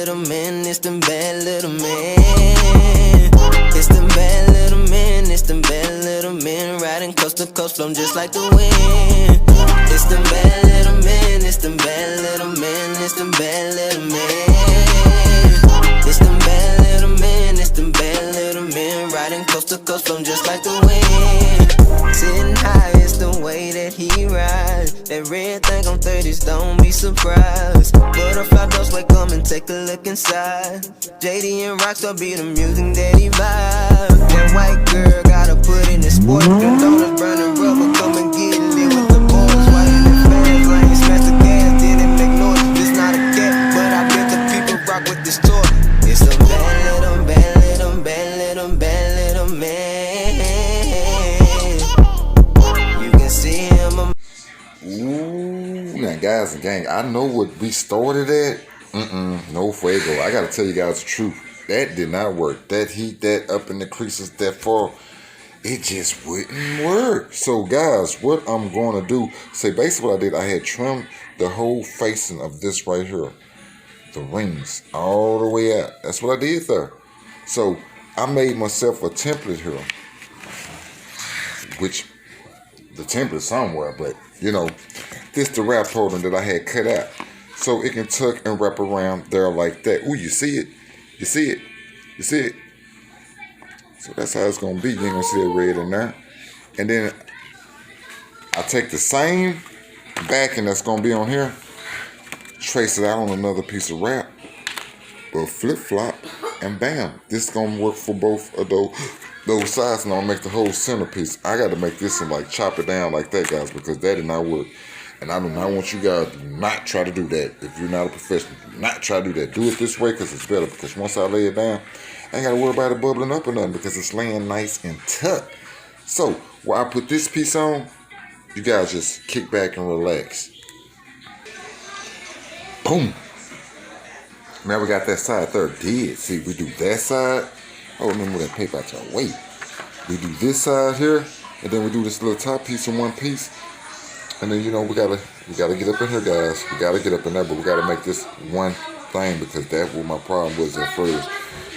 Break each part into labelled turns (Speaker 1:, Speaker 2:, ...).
Speaker 1: little men, it's them bad little men. It's them bad little men, it's them bad little men, riding coast to coast, flowing just like the wind. It's them bad little men, it's them bad little men, it's them bad little men. It's them bad little men, it's them bad little men, riding coast to coast, flowing just like the wind. Sitting high, it's the way that he rides. That red thing on 30s, don't be surprised. Butterfly doors, wake up and take a look inside. JD and Rockstar be the music that he vibe. That white girl gotta put in the sport. Condones, burning rubber, come and get lit with the boys. While in the fans lane, smash the gas, didn't make noise. This not a cat, but I bet the people rock with this toy. It's a bad little, bad little, bad little, bad little man. You can see him.
Speaker 2: Ooh, now guys and gang, I know what we started at. No fuego. I gotta tell you guys the truth. That did not work. That heat, that up in the creases, that far, it just wouldn't work. So guys, what I'm gonna do, basically what I did, I had trimmed the whole facing of this right here, the rings, all the way out. That's what I did there. So I made myself a template here, which the template somewhere, but you know, this the wrap holding that I had cut out. So it can tuck and wrap around there like that. Ooh, you see it? You see it? You see it? So that's how it's going to be. You ain't going to see that red in there. And then I take the same backing that's going to be on here, trace it out on another piece of wrap, or flip-flop, and bam. This is going to work for both of those sides, and I'll make the whole centerpiece. I got to make this and like chop it down like that, guys, because that did not work. And I do not want you guys to not try to do that. If you're not a professional, do not try to do that. Do it this way because it's better. Because once I lay it down, I ain't got to worry about it bubbling up or nothing because it's laying nice and tucked. So, while I put this piece on, you guys just kick back and relax. Boom. Now we got that side there dead. See, we do that side. Oh, remember that paper out your way. We do this side here, and then we do this little top piece in one piece. And then, you know, we gotta get up in here, guys. We gotta get up in there, but we gotta make this one thing because that's what my problem was at first.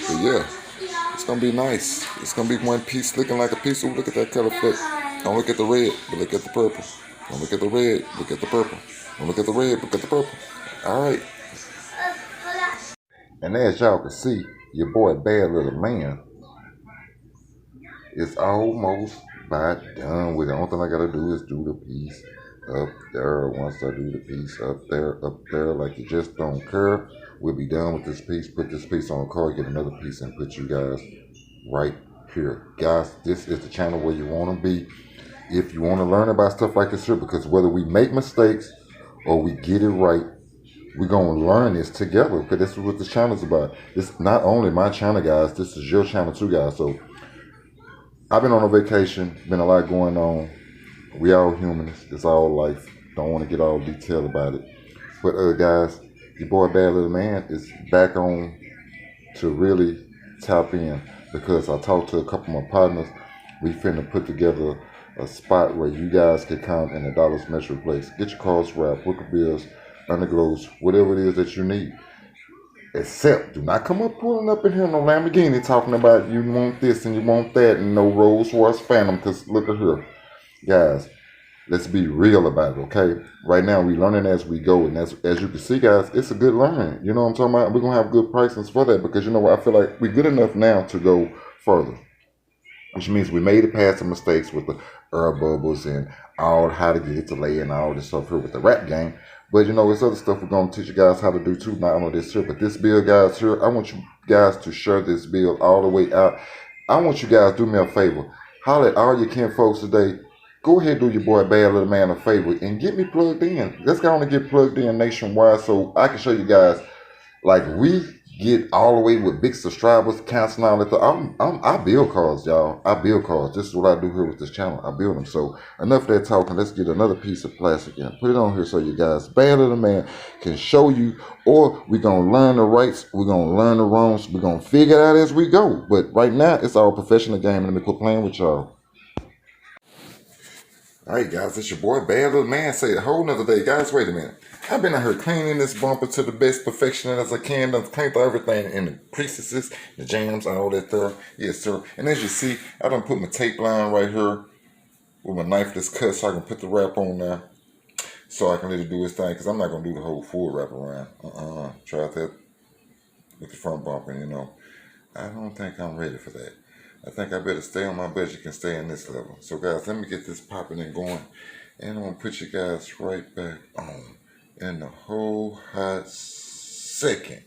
Speaker 2: But yeah, it's gonna be nice. It's gonna be one piece looking like a piece. Oh, look at that color fit. Don't look at the red, but look at the purple. Don't look at the red, look at the purple. Don't look at the red, look at the purple. All right. And as y'all can see, your boy Bad Little Man is almost about done with it. The only thing I gotta do is do the piece up there. Once I do the piece up there, like you just don't care, we'll be done with this piece. Put this piece on a card, get another piece, and put you guys right here. Guys, this is the channel where you want to be if you want to learn about stuff like this here, because whether we make mistakes or we get it right, we're going to learn this together, because this is what this channel is about. It's not only my channel, guys, this is your channel too, guys. So I've been on a vacation, been a lot going on. We all humans. It's all life. Don't want to get all detailed about it. But guys, your boy Bad Little Man is back on to really tap in, because I talked to a couple of my partners. We finna put together a spot where you guys can come in a Dollar Metro place. Get your cars wrapped, wicker bills, underglows, whatever it is that you need. Except, do not come up pulling up in here no Lamborghini talking about you want this and you want that and no Rolls Royce Phantom, because look at here. Guys, let's be real about it, okay? Right now, we're learning as we go, and as you can see, guys, it's a good learning. You know what I'm talking about? We're going to have good prices for that, because you know what? I feel like we're good enough now to go further, which means we made it past the mistakes with the air bubbles and all how to get it to lay and all this stuff here with the rap game. But, you know, there's other stuff we're going to teach you guys how to do, too, not only this here, but this build, guys, here, I want you guys to share this build all the way out. I want you guys to do me a favor. Holler at all your kin folks today. Go ahead and do your boy Bad Little Man a favor and get me plugged in. Let's go on and get plugged in nationwide so I can show you guys, like, we get all the way with big subscribers, counts and all that. I build cars, y'all. I build cars. This is what I do here with this channel. I build them. So enough of that talking. Let's get another piece of plastic and put it on here so you guys, Bad Little Man, can show you, or we're going to learn the rights. We're going to learn the wrongs. We're going to figure it out as we go. But right now, it's all professional game. Let me quit playing with y'all. Alright guys, it's your boy Badlilman. Say a whole nother day. Guys, wait a minute. I've been out here cleaning this bumper to the best perfection as I can. I've cleaned everything in the creases, the jams, all that there. Yes, sir. And as you see, I done put my tape line right here with my knifeless cut so I can put the wrap on there. So I can let it do its thing, because I'm not going to do the whole full wrap around. Try that with the front bumper, you know. I don't think I'm ready for that. I think I better stay on my budget and stay in this level. So guys, let me get this popping and going. And I'm going to put you guys right back on in the whole hot second.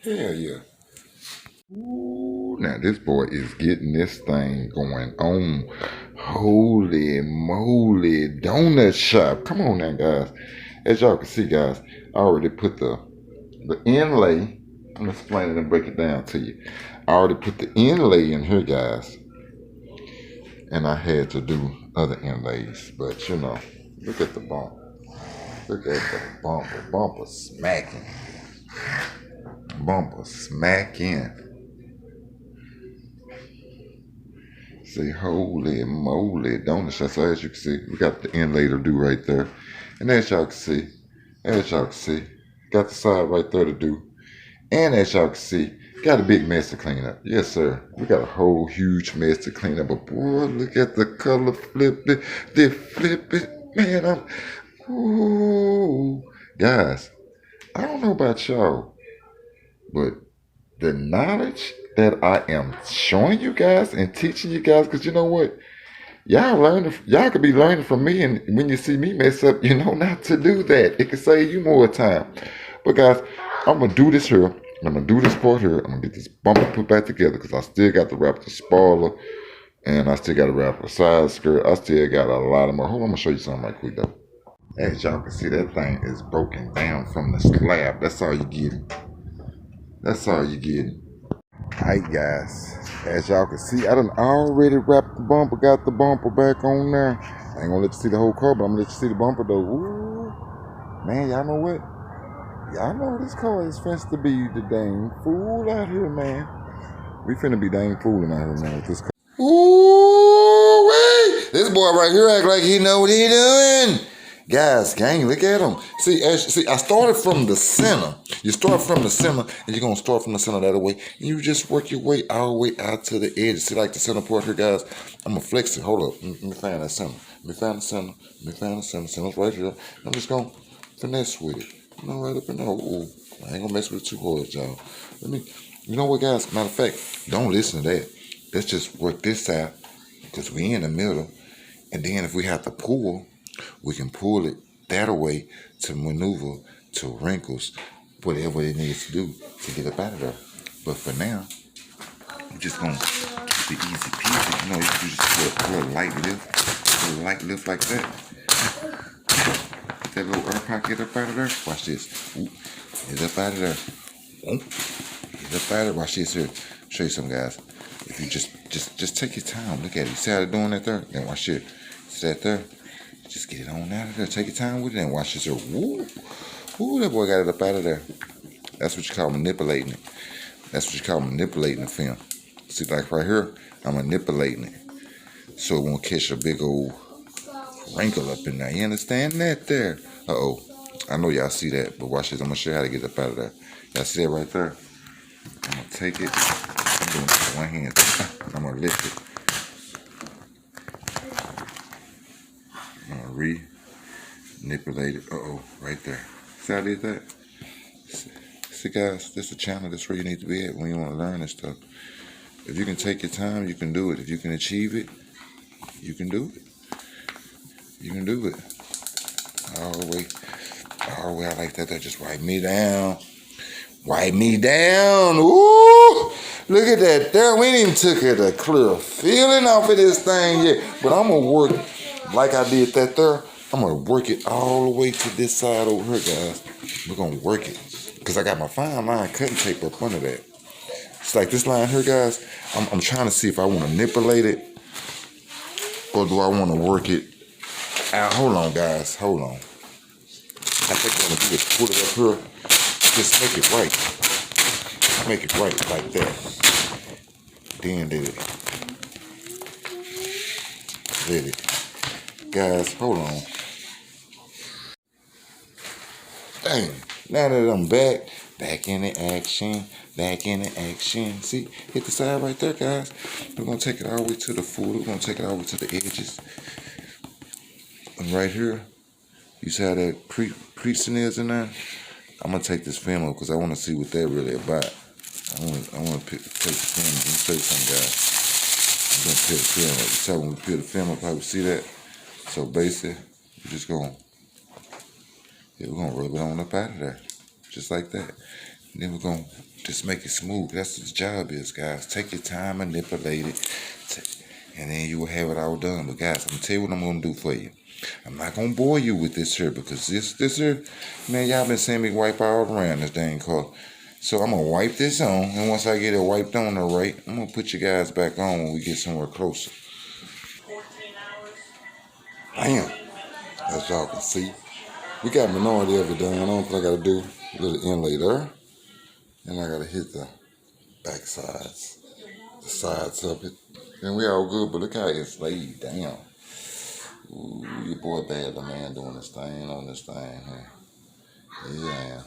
Speaker 2: Hell yeah. Ooh, now this boy is getting this thing going on. Holy moly, donut shop. Come on now, guys. As y'all can see, guys, I already put the inlay. I'm gonna explain it and break it down to you. I already put the inlay in here, guys, and I had to do other inlays. But you know, look at the bump. Look at the bumper. Bumper smacking. Bumper smacking. See, holy moly, donut shop. So as you can see, we got the inlay to do right there. And as y'all can see, got the side right there to do. And as y'all can see, got a big mess to clean up. Yes, sir. We got a whole huge mess to clean up. But boy, look at the color flip it. They flip it. Man, ooh. Guys, I don't know about y'all, but the knowledge that I am showing you guys and teaching you guys, because you know what? Y'all could be learning from me, and when you see me mess up, you know not to do that. It can save you more time. But guys, I'm gonna do this here. I'm gonna do this part here. I'm gonna get this bumper put back together because I still got to wrap the spoiler, and I still got to wrap the side skirt. I still got a lot of more. Hold on, I'm gonna show you something right quick though. As y'all can see, that thing is broken down from the slab. That's all you getting. That's all you getting. Alright guys, as y'all can see, I done already wrapped the bumper, got the bumper back on there. I ain't gonna let you see the whole car, but I'm gonna let you see the bumper though. Ooh, man, y'all know what? Y'all know this car is finna to be the dang fool out here, man. We finna be dang fooling out here, man, with this car. Ooh, wait! This boy right here act like he know what he doing. Guys, gang, look at him. See, I started from the center. You start from the center, and you're gonna start from the center that way, and you just work your way all the way out to the edge. See, like the center part here, guys. I'm gonna flex it. Hold up. Let me find that center. Let me find the center. Let me find the center. Center's right here. I'm just gonna finesse with it. You know, right up in there. Ooh, I ain't gonna mess with it too hard, y'all. You know what, guys? Matter of fact, don't listen to that. Let's just work this out, because we in the middle, and then if we have to pull, we can pull it that way to maneuver to wrinkles, whatever it needs to do to get up out of there. But for now, I'm just gonna keep it easy peasy. You know, you just pull a light lift like that. Get that little air pocket up out of there. Watch this. Ooh, get up out of there. Ooh, get up out of there. Watch this here. Show you something, guys. If you just take your time, look at it. You see how they're doing that there? Then watch it. See that there? Just get it on out of there. Take your time with it and watch this here. Woo! Ooh, that boy got it up out of there. That's what you call manipulating it. That's what you call manipulating the film. See, like right here, I'm manipulating it. So it won't catch a big old wrinkle up in there. You understand that there? Uh-oh. I know y'all see that, but watch this. I'm going to show you how to get up out of there. Y'all see that right there? I'm going to take it. I'm doing it with one hand. I'm going to lift it. I'm gonna re-manipulate it. Uh-oh, right there. See how I did that? See, guys, this is a channel. That's where you need to be at when you want to learn this stuff. If you can take your time, you can do it. If you can achieve it, you can do it. You can do it. All the way. I like that. Just wipe me down. Wipe me down. Ooh! Look at that there. We ain't even took it a clear feeling off of this thing yet. But I'm going to work like I did that there. I'm going to work it all the way to this side over here, guys. We're going to work it. Because I got my fine line cutting tape up under that. It's like this line here, guys. I'm trying to see if I want to manipulate it or do I want to work it out. Hold on, guys. Hold on. I think what I'm going to do is put it up here. Just make it right. Make it right like that. Then let Guys, hold on. Dang. Now that I'm back in the action, back in the action. See, hit the side right there, guys. We're going to take it all the way to the foot. We're going to take it all the way to the edges. And right here, you see how that creasing is in there? I'm going to take this film up because I want to see what that really about. I want to take the film. Let me show you something, guys. I'm going to peel the film up. You saw when we peel the film up, how we see that? So basically, we're just going we're gonna rub it on up out of there. Just like that. And then we're going to just make it smooth. That's what the job is, guys. Take your time, manipulate it, and then you will have it all done. But guys, I'm going to tell you what I'm going to do for you. I'm not going to bore you with this here because this here, man, y'all been seeing me wipe all around this dang car. So I'm going to wipe this on, and once I get it wiped on all right, I'm going to put you guys back on when we get somewhere closer. Damn, as y'all can see, we got minority of it done. The only thing I got to do, a little inlay there, and I got to hit the back sides, the sides of it. And we all good, but look how it's laid down. Ooh, your boy Badlilman doing this thing on this thing here. Yeah.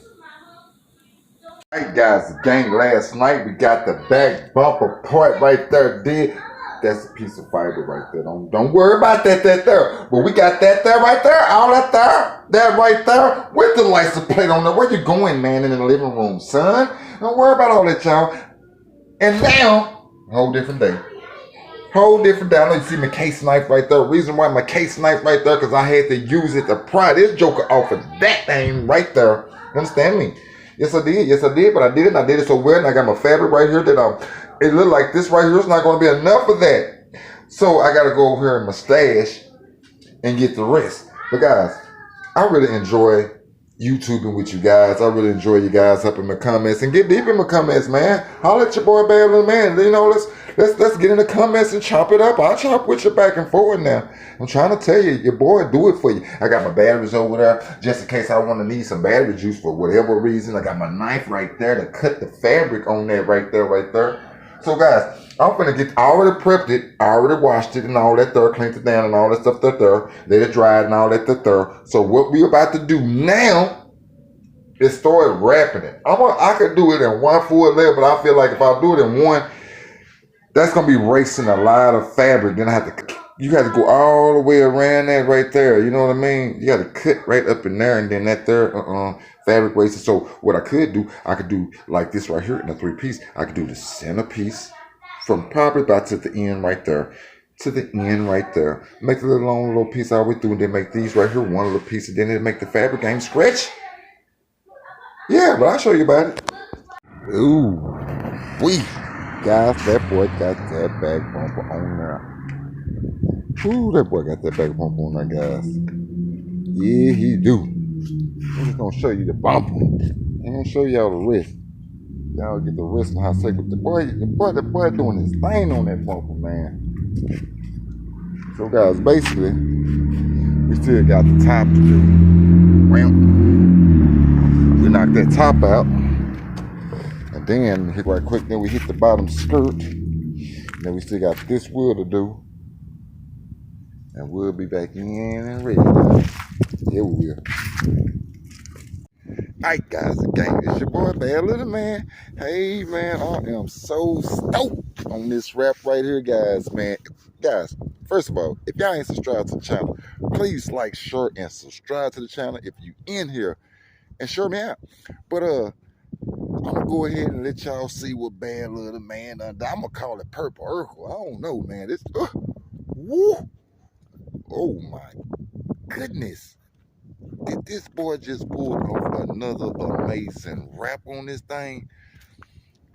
Speaker 2: Alright guys, the gang last night, we got the back bumper part right there, did. That's a piece of fiber right there. Don't worry about that there. But we got that there right there, all that right there, with the license plate on there. Where you going, man, in the living room, son? Don't worry about all that, y'all. And now, whole different day. Whole different day. I know you see my case knife right there. Reason why my case knife right there, because I had to use it to pry this joker off of that thing right there. You understand me? Yes, I did. Yes, I did. But I did it. And I did it so well. And I got my fabric right here that it looked like this right here is not going to be enough of that. So I got to go over here in my stash and get the rest. But guys, I really enjoy YouTubing with you guys. I really enjoy you guys up in the comments and get deep in the comments, man. Holler at your boy Badlilman. You know, let's get in the comments and chop it up. I'll chop with you back and forth now. I'm trying to tell you, your boy do it for you. I got my batteries over there just in case I want to need some battery juice for whatever reason. I got my knife right there to cut the fabric on that right there. So guys, I'm finna get, I already prepped it, I already washed it and all that there, cleaned it down and all that stuff there, let it dry and all that there. So what we about to do now is start wrapping it. I could do it in one full layer, but I feel like if I do it in one, that's gonna be wasting a lot of fabric. Then you have to go all the way around that right there. You know what I mean? You got to cut right up in there, and then that there fabric wasted. So what I could do like this right here in a 3-piece. I could do the center piece from probably about to the end right there. To the end right there. Make a little long little piece all the way through, and then make these right here one little piece, and then it'll make the fabric game stretch. Yeah, but I'll show you about it. Ooh, wee. Guys, that boy got that back bumper on there. Ooh, that boy got that back bumper on there, guys. Yeah, he do. I'm just gonna show you the bumper. I'm gonna show y'all the wrist. Y'all get the wrist and how sick with the boy doing his thing on that bumper, man. So guys, basically, we still got the top to do. Well, we knock that top out. And then hit right quick, then we hit the bottom skirt. And then we still got this wheel to do. And we'll be back in and ready. Here we will. Alright guys, again, it's your boy Badlilman. Hey man, I am so stoked on this wrap right here, guys, man. Guys, first of all, if y'all ain't subscribed to the channel, please like, share, and subscribe to the channel if you in here. And share me out. But I'm gonna go ahead and let y'all see what Badlilman done. I'm gonna call it Purple Urkel. I don't know, man. This, woo! Oh my goodness! Did this boy just pull off another amazing wrap on this thing?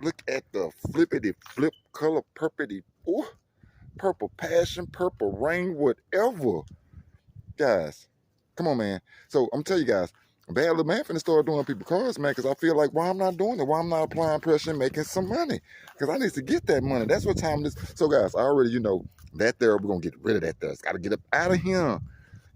Speaker 2: Look at the flippity flip color, purple passion, purple rain, whatever, guys. Come on, man. So I'm telling you guys. Badlilman finna start doing people cars, man, because I feel like why I'm not doing it, why I'm not applying pressure and making some money. Because I need to get that money. That's what time it is. So guys, I already, you know, that there, we're gonna get rid of that there. It's gotta get up out of here.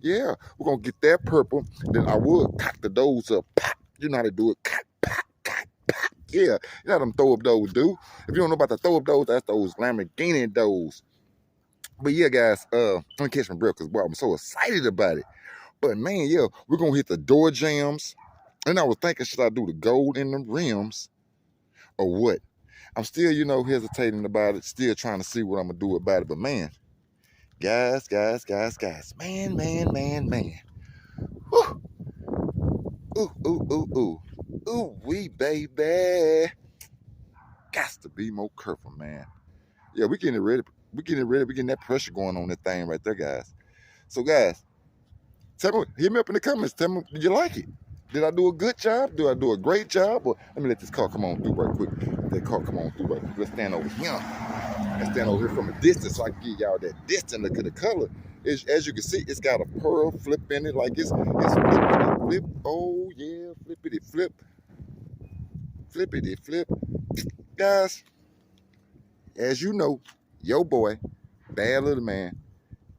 Speaker 2: Yeah, we're gonna get that purple. Then I would cock the doors up. Pop. You know how to do it. Cock, pop, cock, pop. Yeah, you know how them throw up doors do. If you don't know about the throw up doors, that's those Lamborghini doors. But yeah, guys, I'm gonna catch my breath because boy, I'm so excited about it. But man, yeah, we're gonna hit the door jams. And I was thinking, should I do the gold in the rims or what? I'm still, hesitating about it, still trying to see what I'm gonna do about it. But man, guys, man. Whew. Ooh, wee baby. Got to be more careful, man. Yeah, we getting it ready. We getting it ready. We getting that pressure going on that thing right there, guys. So, guys, tell me, hit me up in the comments. Tell me, did you like it? Did I do a good job? Do I do a great job? Or let me let this car come on through right quick. That car come on through right quick. Let's stand over here. Let's stand over here from a distance so I can give y'all that distance look at the color. As you can see, it's got a pearl flip in it. Like it's flippity flip. Oh yeah, flippity flip. Flippity flip. Guys, as you know, yo boy, Bad Little Man.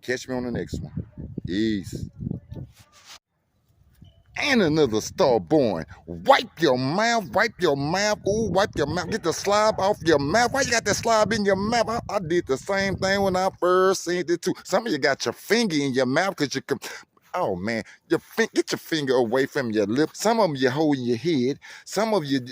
Speaker 2: Catch me on the next one. Peace. And another star born. Wipe your mouth, ooh, wipe your mouth. Get the slob off your mouth. Why you got that slob in your mouth? I did the same thing when I first seen it too. Some of you got your finger in your mouth because you can. Oh man, get your finger away from your lip. Some of them you hold in your head. Some of you're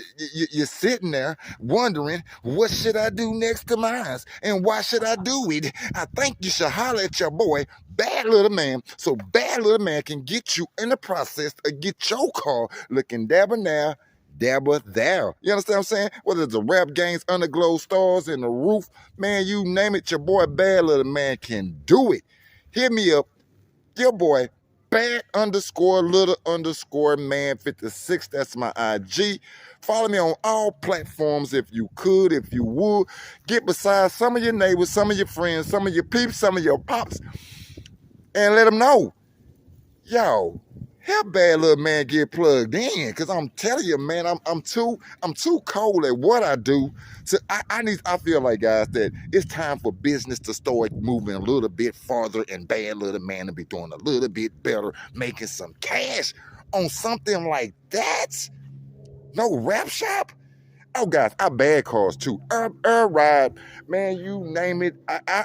Speaker 2: sitting there wondering, what should I do next to my eyes? And why should I do it? I think you should holler at your boy, Bad Little Man, so Bad Little Man can get you in the process of get your car looking dabber now, dabber there. You understand what I'm saying? Whether it's the rap gangs, underglow stars, and the roof, man, you name it, your boy Bad Little Man can do it. Hit me up, your boy, bad_little_man56. That's my IG. Follow me on all platforms if you could, if you would. Get beside some of your neighbors, some of your friends, some of your peeps, some of your pops, and let them know, yo, help Bad Little Man get plugged in. Cause I'm telling you, man, I'm too cold at what I do. So I feel like, guys, that it's time for business to start moving a little bit farther, and Bad Little Man to be doing a little bit better, making some cash on something like that. No rap shop. Oh, guys, I bad cars too. Ride, man, you name it.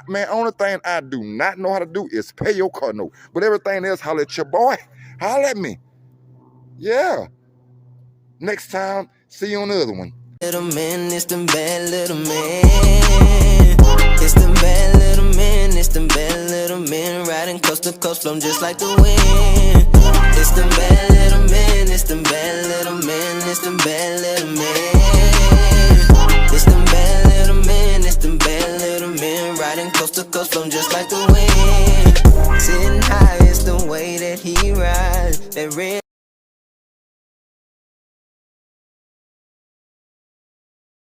Speaker 2: Man, only thing I do not know how to do is pay your car note. But everything else, holler at your boy. Holler at me. Yeah. Next time, see you on the other one.
Speaker 1: Little man, it's the bad little man. It's the bad little man. It's the bad little man riding coast to coast, flowing just like the wind. It's the bad little man. It's the bad little man. It's the bad little man. It's the bad little man. It's the bad little man riding coast to coast, flowing just like the wind.